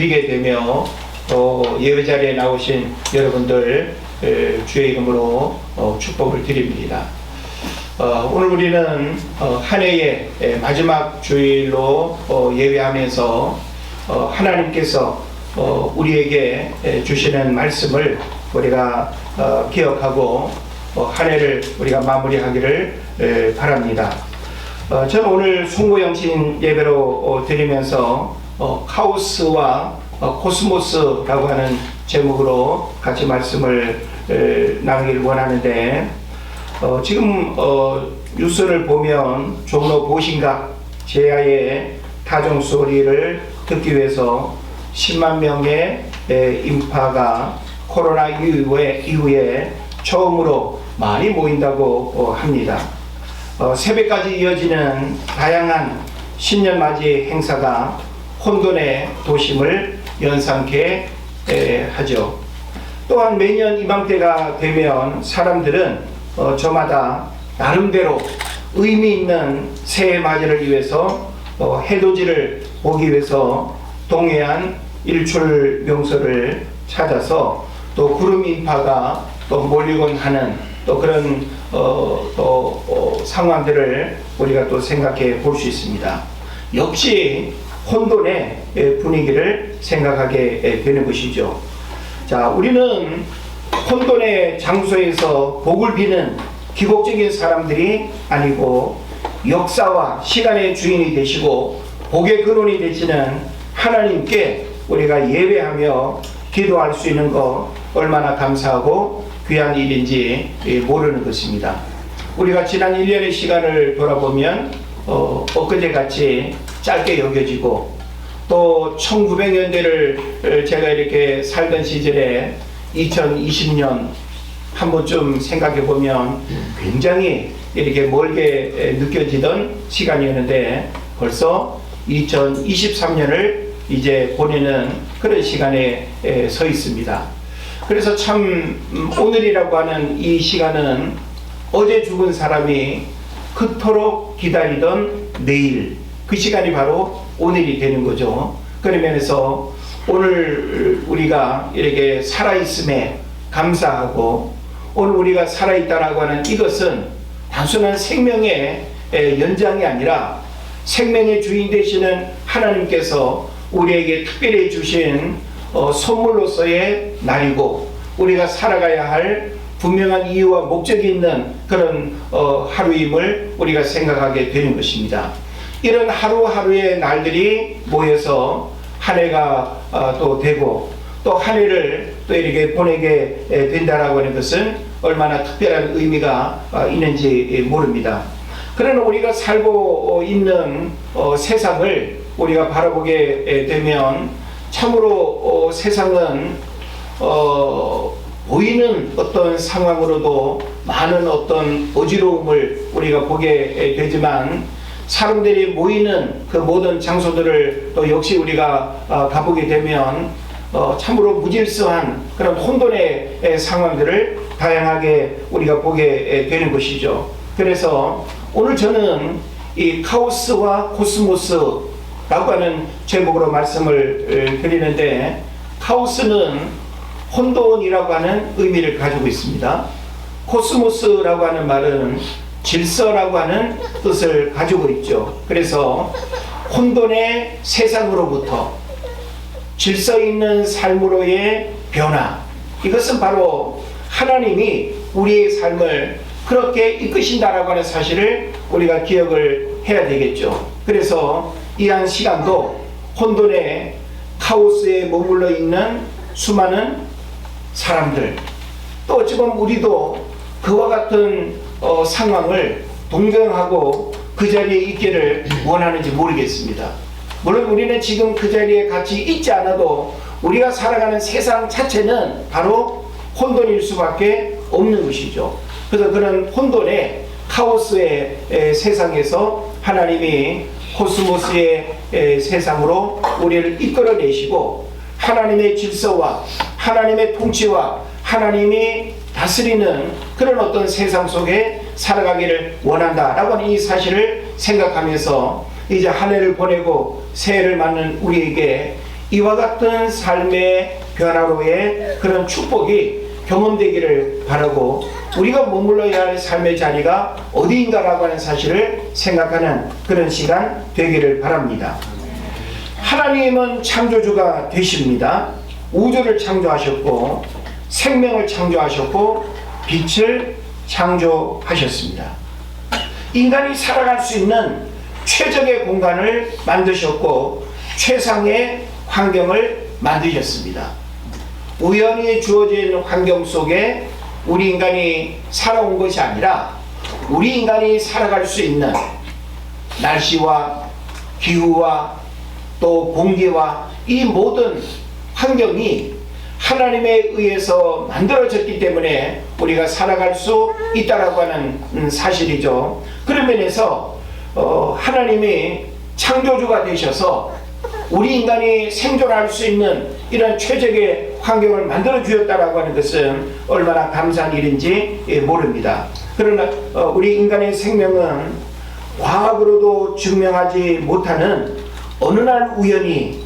드리게 되며 또 예배 자리에 나오신 여러분들 주의 이름으로 축복을 드립니다. 오늘 우리는 한 해의 마지막 주일로 예배하면서 하나님께서 우리에게 주시는 말씀을 우리가 기억하고 한 해를 우리가 마무리하기를 바랍니다. 저는 오늘 송구영신 예배로 드리면서 카오스와 코스모스라고 하는 제목으로 같이 말씀을 나누기를 원하는데, 지금 뉴스를 보면 종로 보신각 제야의 타종 소리를 듣기 위해서 10만 명의 인파가 코로나 이후에 처음으로 많이 모인다고 합니다. 새벽까지 이어지는 다양한 신년맞이 행사가 혼돈의 도심을 연상케 하죠. 또한 매년 이맘때가 되면 사람들은 저마다 나름대로 의미 있는 새해 맞이를 위해서 해돋이를 보기 위해서 동해안 일출 명소를 찾아서 또 구름 인파가 또 몰리곤 하는 또 그런 상황들을 우리가 또 생각해 볼 수 있습니다. 역시 혼돈의 분위기를 생각하게 되는 것이죠. 자, 우리는 혼돈의 장소에서 복을 비는 기복적인 사람들이 아니고 역사와 시간의 주인이 되시고 복의 근원이 되시는 하나님께 우리가 예배하며 기도할 수 있는 것 얼마나 감사하고 귀한 일인지 모르는 것입니다. 우리가 지난 1년의 시간을 돌아보면 엊그제같이 짧게 여겨지고, 또 1900년대를 제가 이렇게 살던 시절에 2020년 한 번쯤 생각해 보면 굉장히 이렇게 멀게 느껴지던 시간이었는데 벌써 2023년을 이제 보내는 그런 시간에 서 있습니다. 그래서 참 오늘이라고 하는 이 시간은 어제 죽은 사람이 그토록 기다리던 내일, 그 시간이 바로 오늘이 되는 거죠. 그런 면에서 오늘 우리가 이렇게 살아있음에 감사하고, 오늘 우리가 살아있다라고 하는 이것은 단순한 생명의 연장이 아니라 생명의 주인 되시는 하나님께서 우리에게 특별히 주신 선물로서의 날이고, 우리가 살아가야 할 분명한 이유와 목적이 있는 그런 하루임을 우리가 생각하게 되는 것입니다. 이런 하루하루의 날들이 모여서 한 해가 또 되고 또 한 해를 또 이렇게 보내게 된다라고 하는 것은 얼마나 특별한 의미가 있는지 모릅니다. 그러나 우리가 살고 있는 세상을 우리가 바라보게 되면 참으로 세상은 보이는 어떤 상황으로도 많은 어떤 어지러움을 우리가 보게 되지만, 사람들이 모이는 그 모든 장소들을 또 역시 우리가 가보게 되면 참으로 무질서한 그런 혼돈의 상황들을 다양하게 우리가 보게 되는 것이죠. 그래서 오늘 저는 이 카오스와 코스모스라고 하는 제목으로 말씀을 드리는데, 카오스는 혼돈이라고 하는 의미를 가지고 있습니다. 코스모스라고 하는 말은 질서라고 하는 뜻을 가지고 있죠. 그래서 혼돈의 세상으로부터 질서 있는 삶으로의 변화, 이것은 바로 하나님이 우리의 삶을 그렇게 이끄신다라고 하는 사실을 우리가 기억을 해야 되겠죠. 그래서 이 한 시간도 혼돈의 카오스에 머물러 있는 수많은 사람들, 또 어찌 보면 우리도 그와 같은 상황을 동경하고 그 자리에 있기를 원하는지 모르겠습니다. 물론 우리는 지금 그 자리에 같이 있지 않아도 우리가 살아가는 세상 자체는 바로 혼돈일 수밖에 없는 것이죠. 그래서 그런 혼돈의 카오스의 세상에서 하나님이 코스모스의 세상으로 우리를 이끌어내시고, 하나님의 질서와 하나님의 통치와 하나님이 다스리는 그런 어떤 세상 속에 살아가기를 원한다라고 하는 이 사실을 생각하면서 이제 한 해를 보내고 새해를 맞는 우리에게 이와 같은 삶의 변화로의 그런 축복이 경험되기를 바라고, 우리가 머물러야 할 삶의 자리가 어디인가라고 하는 사실을 생각하는 그런 시간 되기를 바랍니다. 하나님은 창조주가 되십니다. 우주를 창조하셨고 생명을 창조하셨고 빛을 창조하셨습니다. 인간이 살아갈 수 있는 최적의 공간을 만드셨고 최상의 환경을 만드셨습니다. 우연히 주어진 환경 속에 우리 인간이 살아온 것이 아니라 우리 인간이 살아갈 수 있는 날씨와 기후와 또 공기와 이 모든 환경이 하나님에 의해서 만들어졌기 때문에 우리가 살아갈 수 있다라고 하는 사실이죠. 그런 면에서 하나님이 창조주가 되셔서 우리 인간이 생존할 수 있는 이런 최적의 환경을 만들어 주었다라고 하는 것은 얼마나 감사한 일인지 모릅니다. 그러나 우리 인간의 생명은 과학으로도 증명하지 못하는 어느 날 우연히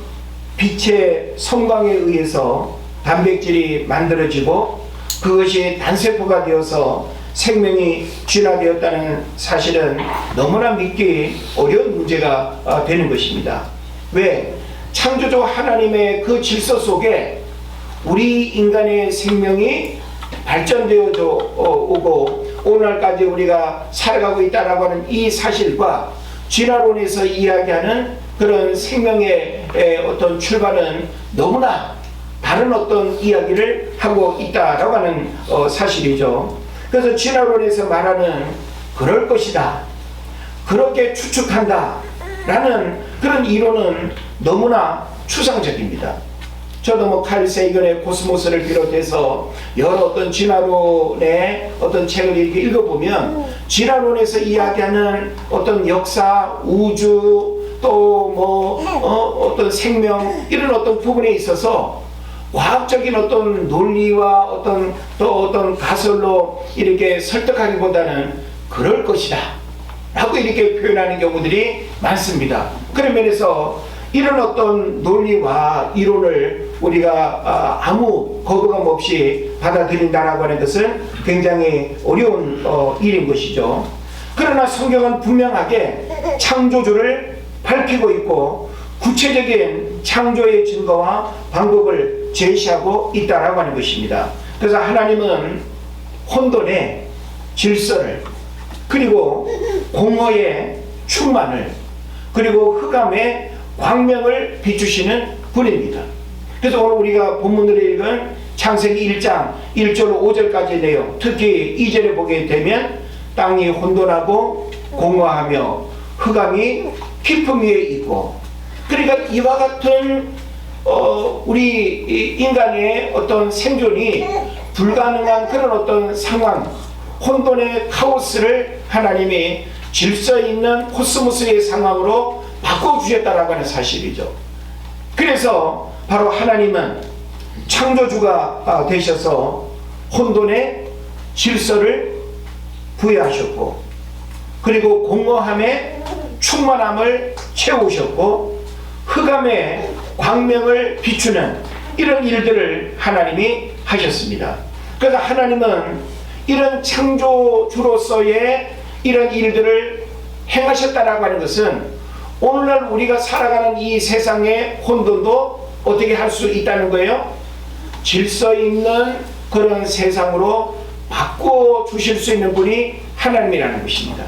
빛의 성광에 의해서 단백질이 만들어지고 그것이 단세포가 되어서 생명이 진화되었다는 사실은 너무나 믿기 어려운 문제가 되는 것입니다. 왜? 창조주 하나님의 그 질서 속에 우리 인간의 생명이 발전되어져 오고 오늘날까지 우리가 살아가고 있다라고 하는 이 사실과 진화론에서 이야기하는 그런 생명의 어떤 출발은 너무나 다른 어떤 이야기를 하고 있다라고 하는 사실이죠. 그래서 진화론에서 말하는 그럴 것이다, 그렇게 추측한다 라는 그런 이론은 너무나 추상적입니다. 저도 칼 세이건의 코스모스를 비롯해서 여러 어떤 진화론의 어떤 책을 이렇게 읽어보면 진화론에서 이야기하는 어떤 역사, 우주, 또 어떤 생명 이런 어떤 부분에 있어서 과학적인 어떤 논리와 어떤 가설로 이렇게 설득하기보다는 그럴 것이다 라고 이렇게 표현하는 경우들이 많습니다. 그런 면에서 이런 어떤 논리와 이론을 우리가 아무 거부감 없이 받아들인다라고 하는 것은 굉장히 어려운 일인 것이죠. 그러나 성경은 분명하게 창조주를 밝히고 있고 구체적인 창조의 증거와 방법을 제시하고 있다라고 하는 것입니다. 그래서 하나님은 혼돈의 질서를, 그리고 공허의 충만을, 그리고 흑암의 광명을 비추시는 분입니다. 그래서 오늘 우리가 본문으로 읽은 창세기 1장 1절 5절까지의 내용, 특히 2절에 보게 되면 땅이 혼돈하고 공허하며 흑암이 깊음 위에 있고, 그러니까 이와 같은 우리 인간의 어떤 생존이 불가능한 그런 어떤 상황, 혼돈의 카오스를 하나님이 질서 있는 코스모스의 상황으로 바꿔주셨다라고 하는 사실이죠. 그래서 바로 하나님은 창조주가 되셔서 혼돈의 질서를 부여하셨고, 그리고 공허함의 충만함을 채우셨고, 흑암의 광명을 비추는 이런 일들을 하나님이 하셨습니다. 그래서 하나님은 이런 창조주로서의 이런 일들을 행하셨다라고 하는 것은 오늘날 우리가 살아가는 이 세상의 혼돈도 어떻게 할 수 있다는 거예요? 질서 있는 그런 세상으로 바꿔 주실 수 있는 분이 하나님이라는 것입니다.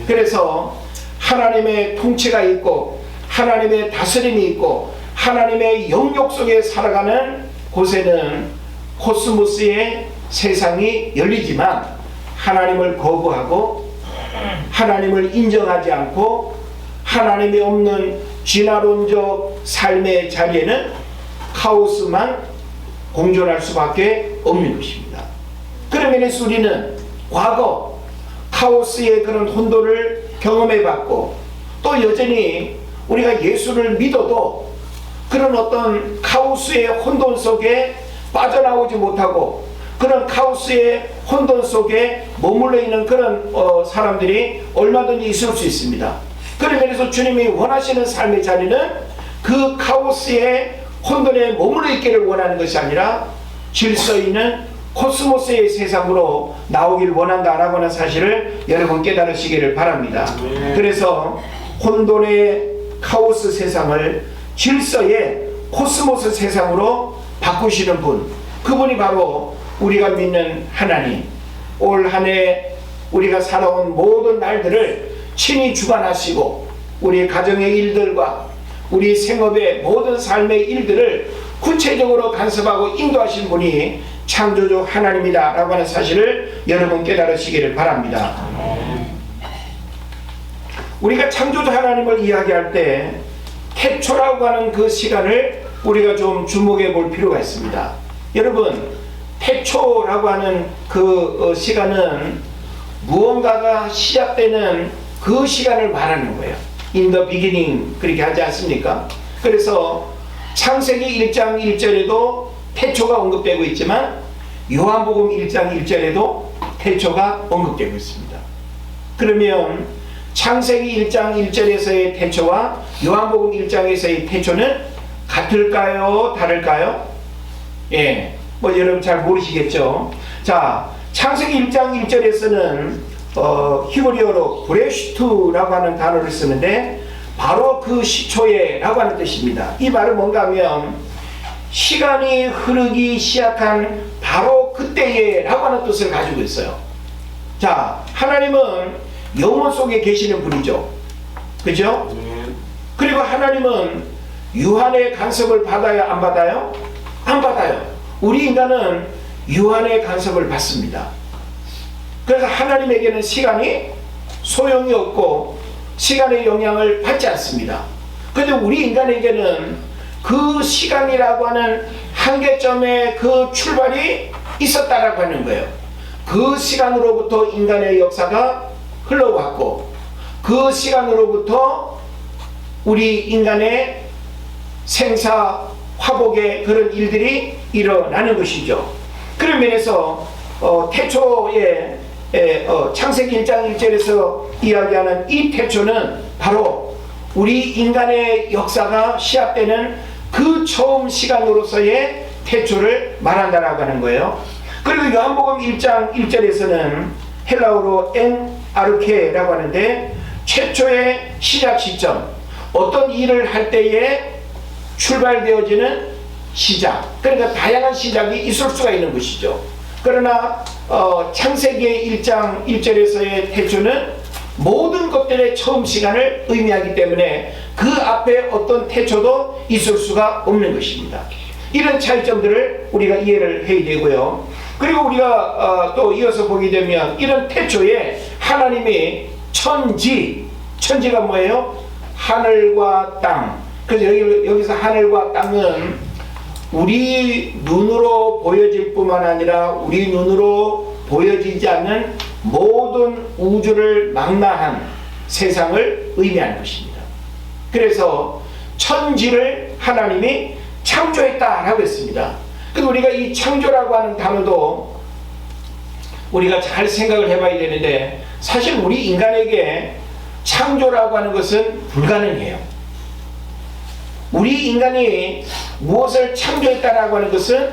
그래서 하나님의 통치가 있고 하나님의 다스림이 있고 하나님의 영역 속에 살아가는 곳에는 코스모스의 세상이 열리지만, 하나님을 거부하고 하나님을 인정하지 않고 하나님이 없는 진화론적 삶의 자리에는 카오스만 공존할 수밖에 없는 것입니다. 그런 면에서 우리는 과거 카오스의 그런 혼돈을 경험해봤고, 또 여전히 우리가 예수를 믿어도 그런 어떤 카오스의 혼돈 속에 빠져나오지 못하고 그런 카오스의 혼돈 속에 머물러 있는 그런 사람들이 얼마든지 있을 수 있습니다. 그런 면에서 주님이 원하시는 삶의 자리는 그 카오스의 혼돈에 머물러 있기를 원하는 것이 아니라 질서 있는 코스모스의 세상으로 나오길 원한다라고 하는 사실을 여러분 깨달으시기를 바랍니다. 그래서 혼돈의 카오스 세상을 질서의 코스모스 세상으로 바꾸시는 분, 그분이 바로 우리가 믿는 하나님. 올 한 해 우리가 살아온 모든 날들을 친히 주관하시고 우리 가정의 일들과 우리 생업의 모든 삶의 일들을 구체적으로 간섭하고 인도하신 분이 창조주 하나님이다 라고 하는 사실을 여러분 깨달으시기를 바랍니다. 우리가 창조주 하나님을 이야기할 때 태초라고 하는 그 시간을 우리가 좀 주목해 볼 필요가 있습니다. 여러분, 태초라고 하는 그 시간은 무언가가 시작되는 그 시간을 말하는 거예요. In the beginning, 그렇게 하지 않습니까? 그래서 창세기 1장 1절에도 태초가 언급되고 있지만 요한복음 1장 1절에도 태초가 언급되고 있습니다. 그러면 창세기 1장 1절에서의 태초와 요한복음 1장에서의 태초는 같을까요? 다를까요? 예, 뭐 여러분 잘 모르시겠죠? 자, 창세기 1장 1절에서는 히브리어로 브레슈트라고 하는 단어를 쓰는데 바로 그 시초에 라고 하는 뜻입니다. 이 말은 뭔가 하면 시간이 흐르기 시작한 바로 그때에 라고 하는 뜻을 가지고 있어요. 자, 하나님은 영원 속에 계시는 분이죠. 그죠? 그리고 하나님은 유한의 간섭을 받아야 안 받아요? 안 받아요. 우리 인간은 유한의 간섭을 받습니다. 그래서 하나님에게는 시간이 소용이 없고 시간의 영향을 받지 않습니다. 그런데 우리 인간에게는 그 시간이라고 하는 한계점의 그 출발이 있었다라고 하는 거예요. 그 시간으로부터 인간의 역사가 흘러왔고 그 시간으로부터 우리 인간의 생사 화복의 그런 일들이 일어나는 것이죠. 그런 면에서 태초에 창세기 1장 1절에서 이야기하는 이 태초는 바로 우리 인간의 역사가 시작되는 그 처음 시간으로서의 태초를 말한다라고 하는 거예요. 그리고 요한복음 1장 1절에서는 헬라어로 엔 아르케라고 하는데 최초의 시작 시점, 어떤 일을 할 때에 출발되어지는 시작, 그러니까 다양한 시작이 있을 수가 있는 것이죠. 그러나 창세기 1장 1절에서의 태초는 모든 것들의 처음 시간을 의미하기 때문에 그 앞에 어떤 태초도 있을 수가 없는 것입니다. 이런 차이점들을 우리가 이해를 해야 되고요. 그리고 우리가 또 이어서 보게 되면 이런 태초에 하나님이 천지가 뭐예요? 하늘과 땅. 그래서 여기서 하늘과 땅은 우리 눈으로 보여질 뿐만 아니라 우리 눈으로 보여지지 않는 모든 우주를 망라한 세상을 의미하는 것입니다. 그래서 천지를 하나님이 창조했다라고 했습니다. 그래서 우리가 이 창조라고 하는 단어도 우리가 잘 생각을 해봐야 되는데 사실 우리 인간에게 창조라고 하는 것은 불가능해요. 우리 인간이 무엇을 창조했다라고 하는 것은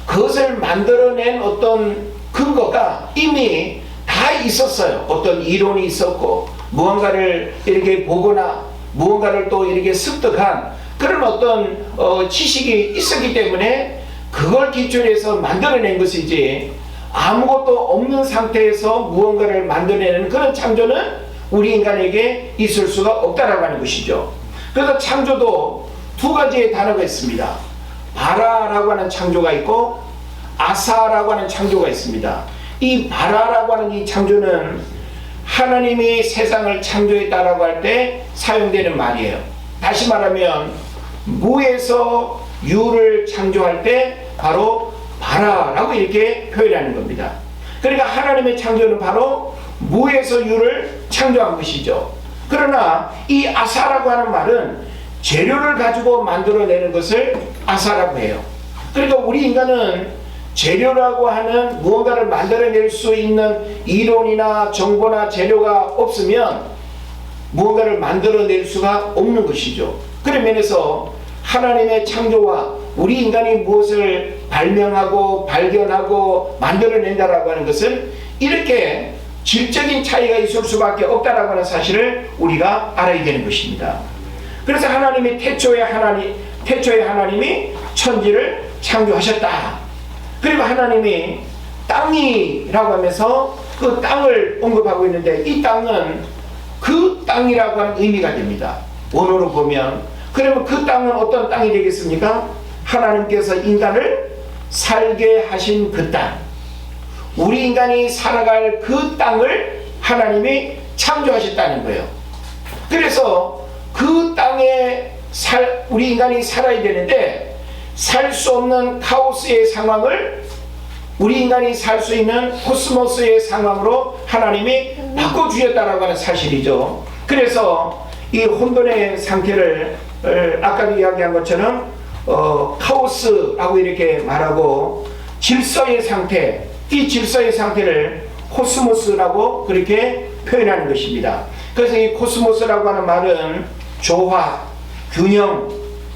그것을 만들어낸 어떤 근거가 이미 다 있었어요. 어떤 이론이 있었고 무언가를 이렇게 보거나 무언가를 또 이렇게 습득한 그런 어떤 지식이 있었기 때문에 그걸 기초로 해서 만들어낸 것이지 아무것도 없는 상태에서 무언가를 만들어내는 그런 창조는 우리 인간에게 있을 수가 없다라고 하는 것이죠. 그래서 창조도 두 가지의 단어가 있습니다. 바라라고 하는 창조가 있고 아사라고 하는 창조가 있습니다. 이 바라라고 하는 이 창조는 하나님이 세상을 창조했다라고 할 때 사용되는 말이에요. 다시 말하면 무에서 유를 창조할 때 바로 바라라고 이렇게 표현하는 겁니다. 그러니까 하나님의 창조는 바로 무에서 유를 창조한 것이죠. 그러나 이 아사라고 하는 말은 재료를 가지고 만들어내는 것을 아사라고 해요. 그러니까 우리 인간은 재료라고 하는 무언가를 만들어낼 수 있는 이론이나 정보나 재료가 없으면 무언가를 만들어낼 수가 없는 것이죠. 그런 면에서 하나님의 창조와 우리 인간이 무엇을 발명하고 발견하고 만들어낸다라고 하는 것은 이렇게 질적인 차이가 있을 수밖에 없다라고 하는 사실을 우리가 알아야 되는 것입니다. 그래서 하나님이 태초에 하나님이 천지를 창조하셨다. 그리고 하나님이 땅이라고 하면서 그 땅을 언급하고 있는데, 이 땅은 그 땅이라고 하는 의미가 됩니다. 원어로 보면. 그러면 그 땅은 어떤 땅이 되겠습니까? 하나님께서 인간을 살게 하신 그 땅, 우리 인간이 살아갈 그 땅을 하나님이 창조하셨다는 거예요. 그래서 그 땅에 우리 인간이 살아야 되는데, 살 수 없는 카오스의 상황을 우리 인간이 살 수 있는 코스모스의 상황으로 하나님이 바꿔주셨다라고 하는 사실이죠. 그래서 이 혼돈의 상태를 아까도 이야기한 것처럼 카오스라고 이렇게 말하고, 질서의 상태, 이 질서의 상태를 코스모스라고 그렇게 표현하는 것입니다. 그래서 이 코스모스라고 하는 말은 조화, 균형,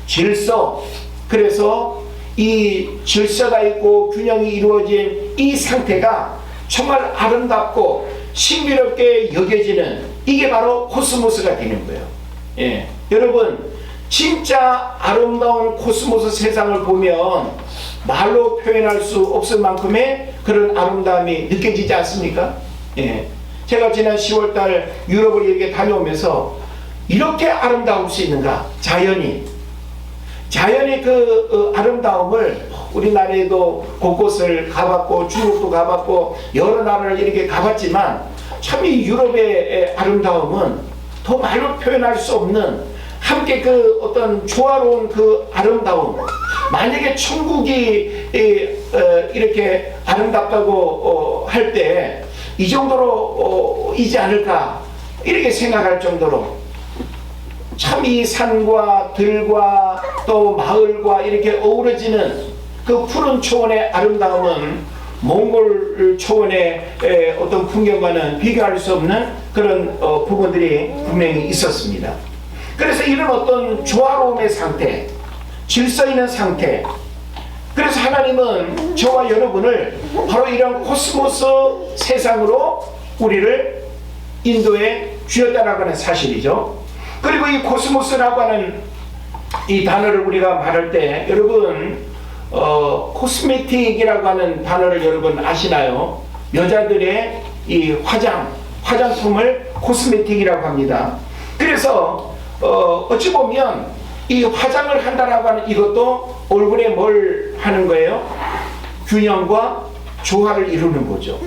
질서, 그래서 이 질서가 있고 균형이 이루어진 이 상태가 정말 아름답고 신비롭게 여겨지는, 이게 바로 코스모스가 되는 거예요. 예. 여러분, 진짜 아름다운 코스모스 세상을 보면 말로 표현할 수 없을 만큼의 그런 아름다움이 느껴지지 않습니까? 예. 제가 지난 10월달 유럽을 이렇게 다녀오면서 이렇게 아름다울 수 있는가? 자연의 그 아름다움을, 우리나라에도 곳곳을 가봤고 중국도 가봤고 여러 나라를 이렇게 가봤지만, 참 이 유럽의 아름다움은 더 말로 표현할 수 없는, 함께 그 어떤 조화로운 그 아름다움, 만약에 천국이 이렇게 아름답다고 할 때 이 정도로 이지 않을까, 이렇게 생각할 정도로 참 이 산과 들과 또 마을과 이렇게 어우러지는 그 푸른 초원의 아름다움은 몽골 초원의 어떤 풍경과는 비교할 수 없는 그런 부분들이 분명히 있었습니다. 그래서 이런 어떤 조화로움의 상태, 질서 있는 상태, 그래서 하나님은 저와 여러분을 바로 이런 코스모스 세상으로 우리를 인도해 주셨다라고 하는 사실이죠. 그리고 이 코스모스라고 하는 이 단어를 우리가 말할 때, 여러분 코스메틱이라고 하는 단어를 여러분 아시나요? 여자들의 이 화장품을 코스메틱이라고 합니다. 그래서 어찌 보면 이 화장을 한다라고 하는 이것도 얼굴에 뭘 하는 거예요? 균형과 조화를 이루는 거죠.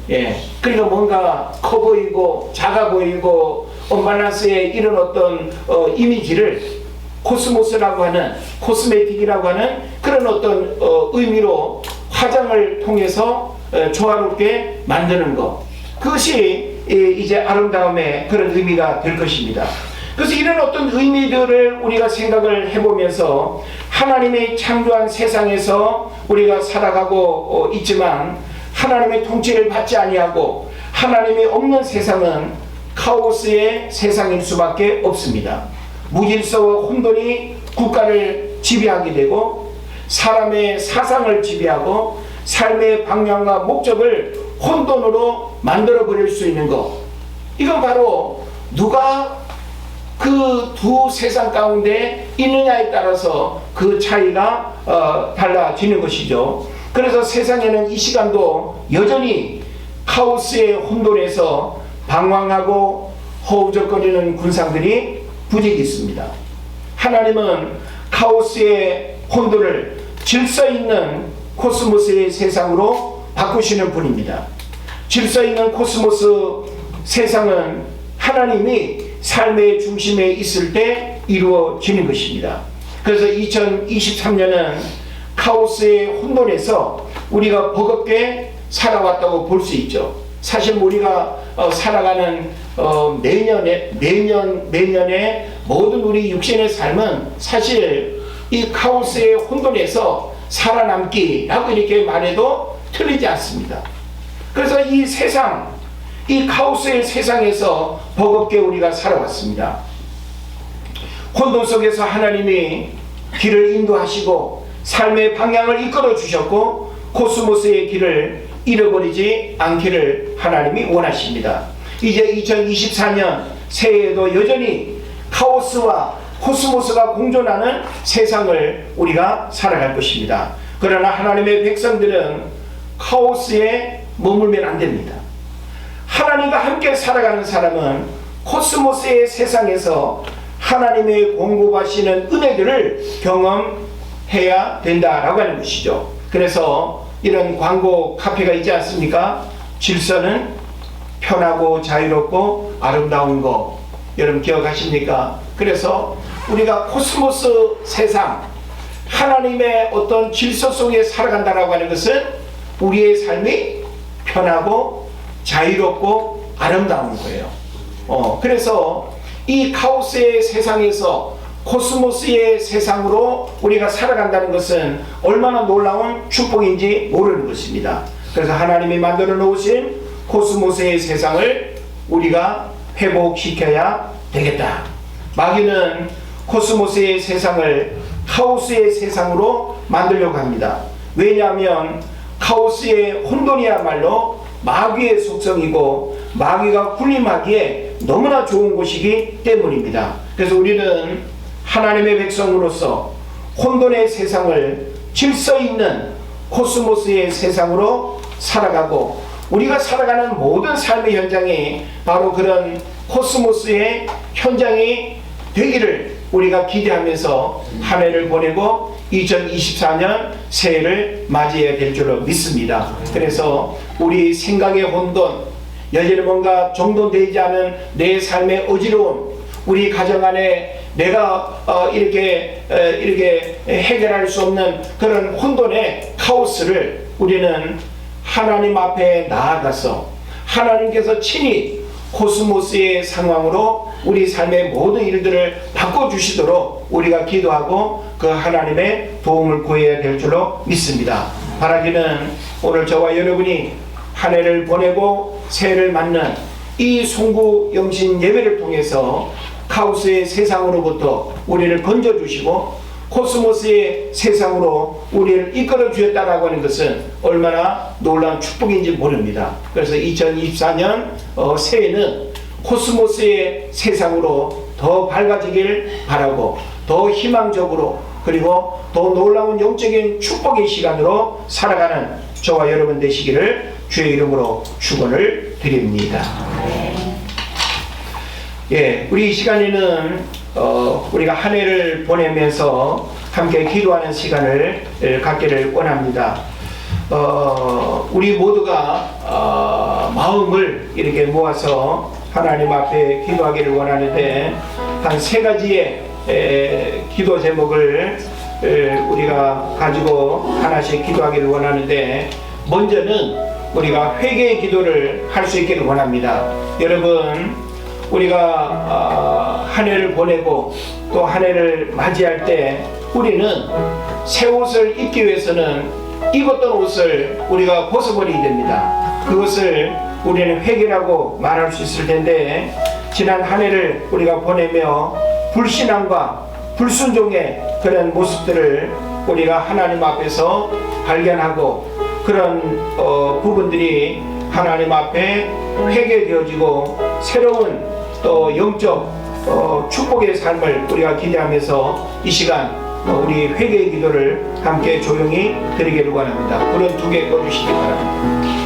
예. 그러니까 뭔가 커 보이고 작아 보이고 언밸런스의 이런 어떤 이미지를 코스모스라고 하는, 코스메틱이라고 하는 그런 어떤 의미로 화장을 통해서 조화롭게 만드는 것, 그것이 이제 아름다움의 그런 의미가 될 것입니다. 그래서 이런 어떤 의미들을 우리가 생각을 해보면서 하나님이 창조한 세상에서 우리가 살아가고 있지만, 하나님의 통치를 받지 아니하고 하나님이 없는 세상은 카오스의 세상일 수밖에 없습니다. 무질서와 혼돈이 국가를 지배하게 되고, 사람의 사상을 지배하고 삶의 방향과 목적을 혼돈으로 만들어 버릴 수 있는 것, 이건 바로 누가 그 두 세상 가운데 있느냐에 따라서 그 차이가 달라지는 것이죠. 그래서 세상에는 이 시간도 여전히 카오스의 혼돈에서 방황하고 허우적거리는 군상들이 부재기 있습니다. 하나님은 카오스의 혼돈을 질서 있는 코스모스의 세상으로 바꾸시는 분입니다. 질서 있는 코스모스 세상은 하나님이 삶의 중심에 있을 때 이루어지는 것입니다. 그래서 2023년은 카오스의 혼돈에서 우리가 버겁게 살아왔다고 볼 수 있죠. 사실 우리가 살아가는 매년의 모든 우리 육신의 삶은 사실 이 카오스의 혼돈에서 살아남기라고 이렇게 말해도 틀리지 않습니다. 그래서 이 세상, 이 카오스의 세상에서 버겁게 우리가 살아왔습니다. 혼돈 속에서 하나님이 길을 인도하시고 삶의 방향을 이끌어 주셨고 코스모스의 길을 잃어버리지 않기를 하나님이 원하십니다. 이제 2024년 새해에도 여전히 카오스와 코스모스가 공존하는 세상을 우리가 살아갈 것입니다. 그러나 하나님의 백성들은 카오스에 머물면 안 됩니다. 하나님과 함께 살아가는 사람은 코스모스의 세상에서 하나님의 공급하시는 은혜들을 경험해야 된다라고 하는 것이죠. 그래서 이런 광고 카페가 있지 않습니까? 질서는 편하고 자유롭고 아름다운 거, 여러분 기억하십니까? 그래서 우리가 코스모스 세상, 하나님의 어떤 질서 속에 살아간다라고 하는 것은 우리의 삶이 편하고 자유롭고 아름다운 거예요. 그래서 이 카오스의 세상에서 코스모스의 세상으로 우리가 살아간다는 것은 얼마나 놀라운 축복인지 모르는 것입니다. 그래서 하나님이 만들어 놓으신 코스모스의 세상을 우리가 회복시켜야 되겠다. 마귀는 코스모스의 세상을 카오스의 세상으로 만들려고 합니다. 왜냐하면 카오스의 혼돈이야말로 마귀의 속성이고 마귀가 군림하기에 너무나 좋은 곳이기 때문입니다. 그래서 우리는 하나님의 백성으로서 혼돈의 세상을 질서 있는 코스모스의 세상으로 살아가고 우리가 살아가는 모든 삶의 현장이 바로 그런 코스모스의 현장이 되기를 우리가 기대하면서 한 해를 보내고 2024년 새해를 맞이해야 될 줄로 믿습니다. 그래서 우리 생각의 혼돈, 여전히 뭔가 정돈되지 않은 내 삶의 어지러움, 우리 가정 안에 내가 이렇게 해결할 수 없는 그런 혼돈의 카오스를 우리는 하나님 앞에 나아가서 하나님께서 친히 코스모스의 상황으로 우리 삶의 모든 일들을 바꿔주시도록 우리가 기도하고 그 하나님의 도움을 구해야 될 줄로 믿습니다. 바라기는 오늘 저와 여러분이 한 해를 보내고 새해를 맞는 이 송구 영신 예배를 통해서 카오스의 세상으로부터 우리를 건져주시고 코스모스의 세상으로 우리를 이끌어 주셨다라고 하는 것은 얼마나 놀라운 축복인지 모릅니다. 그래서 2024년 새해는 코스모스의 세상으로 더 밝아지길 바라고 더 희망적으로 그리고 더 놀라운 영적인 축복의 시간으로 살아가는 저와 여러분 되시기를 주의 이름으로 축원을 드립니다. 예, 우리 이 시간에는 우리가 한 해를 보내면서 함께 기도하는 시간을 갖기를 원합니다. 우리 모두가 마음을 이렇게 모아서 하나님 앞에 기도하기를 원하는데 한 세 가지의 기도 제목을 우리가 가지고 하나씩 기도하기를 원하는데 먼저는 우리가 회개의 기도를 할 수 있기를 원합니다. 여러분, 우리가 한 해를 보내고 또 한 해를 맞이할 때 우리는 새 옷을 입기 위해서는 입었던 옷을 우리가 벗어버리게 됩니다. 그것을 우리는 회개라고 말할 수 있을 텐데 지난 한 해를 우리가 보내며 불신앙과 불순종의 그런 모습들을 우리가 하나님 앞에서 발견하고 그런 부분들이 하나님 앞에 회개되어지고 새로운 또 영적 축복의 삶을 우리가 기대하면서 이 시간 우리 회개의 기도를 함께 조용히 드리기를 원합니다. 불은 2개 꺼주시기 바랍니다.